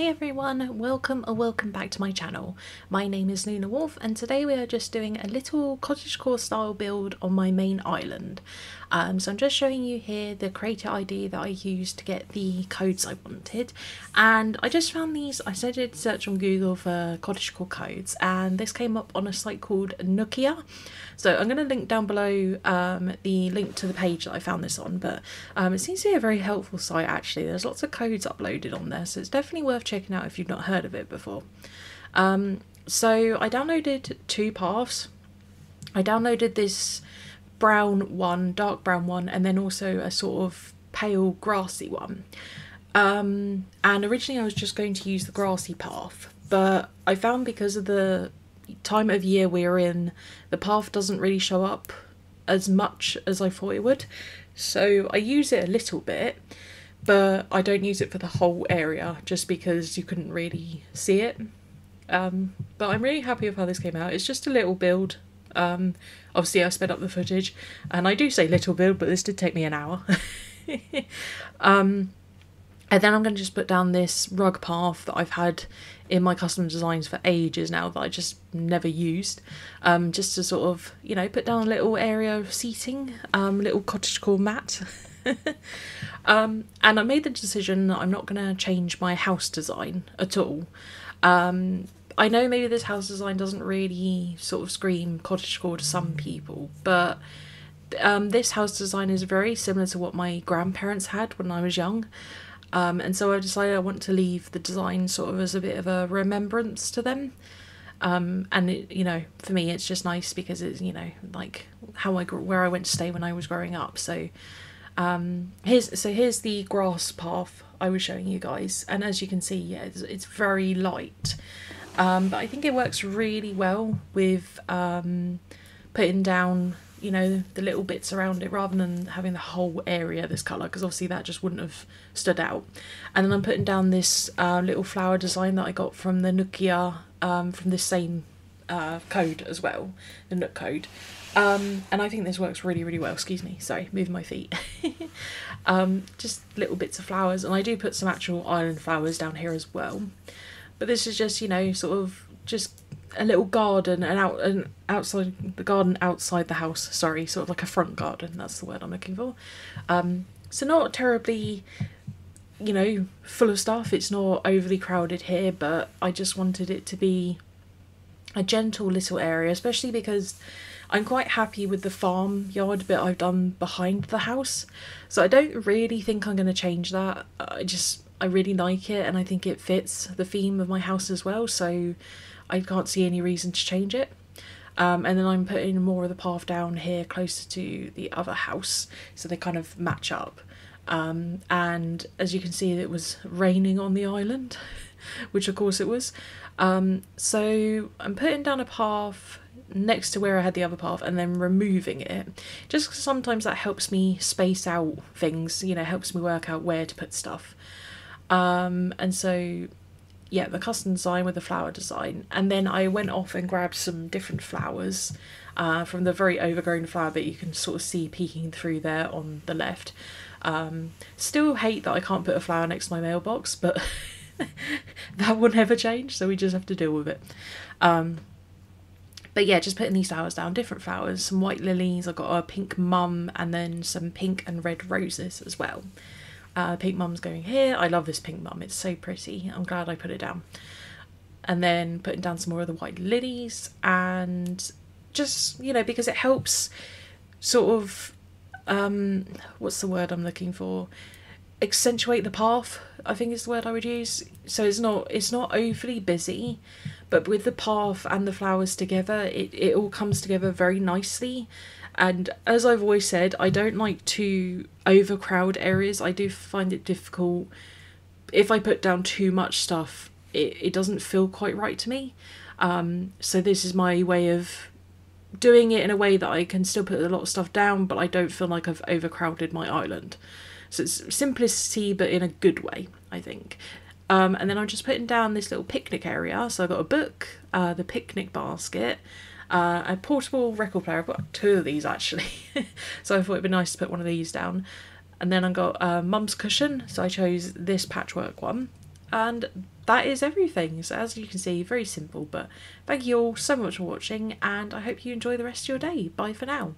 everyone, welcome or welcome back to my channel. My name is Luna Wolf and today we are just doing a little cottagecore style build on my main island. So I'm just showing you here the creator ID that I used to get the codes I wanted, and I just found these. I did search on Google for cottagecore codes and this came up on a site called Nokia. So I'm going to link down below the link to the page that I found this on, but it seems to be a very helpful site actually. There's lots of codes uploaded on there, so it's definitely worth checking out if you've not heard of it before. So I downloaded two paths. I downloaded this brown one, dark brown one, and then also a sort of pale grassy one. And originally I was just going to use the grassy path, but I found because of the time of year we're in, the path doesn't really show up as much as I thought it would. So I use it a little bit, but I don't use it for the whole area just because you couldn't really see it. But I'm really happy with how this came out. It's just a little build. Obviously I sped up the footage, and I do say little build, but this did take me an hour. And then I'm going to just put down this rug path that I've had in my custom designs for ages now that I just never used, just to sort of, you know, put down a little area of seating, little cottagecore mat. And I made the decision that I'm not going to change my house design at all. I know maybe this house design doesn't really sort of scream cottagecore to some people, but this house design is very similar to what my grandparents had when I was young. And so I decided I want to leave the design sort of as a bit of a remembrance to them. And it, you know, for me it's just nice because it's, you know, like how where I went to stay when I was growing up. So here's the grass path I was showing you guys, and as you can see, yeah, it's very light, but I think it works really well with putting down, you know, the little bits around it rather than having the whole area this colour, because obviously that just wouldn't have stood out. And then I'm putting down this little flower design that I got from the Nokia, from this same code as well, the Nook code. And I think this works really, really well. Excuse me, sorry, moving my feet. Just little bits of flowers, and I do put some actual island flowers down here as well. But this is just, you know, sort of just a little garden, and outside the garden, outside the house, sorry, sort of like a front garden, that's the word I'm looking for. So not terribly, you know, full of stuff. It's not overly crowded here, but I just wanted it to be a gentle little area, especially because I'm quite happy with the farmyard bit I've done behind the house, so I don't really think I'm going to change that. I really like it, and I think it fits the theme of my house as well, so I can't see any reason to change it. And then I'm putting more of the path down here closer to the other house, so they kind of match up. And as you can see, it was raining on the island, which of course it was. So I'm putting down a path next to where I had the other path and then removing it, just 'cause sometimes that helps me space out things, you know, helps me work out where to put stuff. And so yeah, the custom design with the flower design, and then I went off and grabbed some different flowers from the very overgrown flower bit you can sort of see peeking through there on the left. Still hate that I can't put a flower next to my mailbox, but that will never change, so we just have to deal with it. But yeah, just putting these flowers down, different flowers, some white lilies, I've got a pink mum, and then some pink and red roses as well. Pink mum's going here. I love this pink mum, it's so pretty. I'm glad I put it down. And then putting down some more of the white lilies, and just, you know, because it helps sort of, what's the word I'm looking for? Accentuate the path, I think is the word I would use. So it's not overly busy, but with the path and the flowers together, it all comes together very nicely. And as I've always said, I don't like to overcrowd areas. I do find it difficult. If I put down too much stuff, it doesn't feel quite right to me. So this is my way of doing it in a way that I can still put a lot of stuff down, but I don't feel like I've overcrowded my island. So it's simplicity, but in a good way, I think. And then I'm just putting down this little picnic area. So I've got a book, the picnic basket, a portable record player. I've got two of these actually, so I thought it'd be nice to put one of these down. And then I've got Mum's cushion, so I chose this patchwork one. And that is everything. So as you can see, very simple, but thank you all so much for watching, and I hope you enjoy the rest of your day. Bye for now.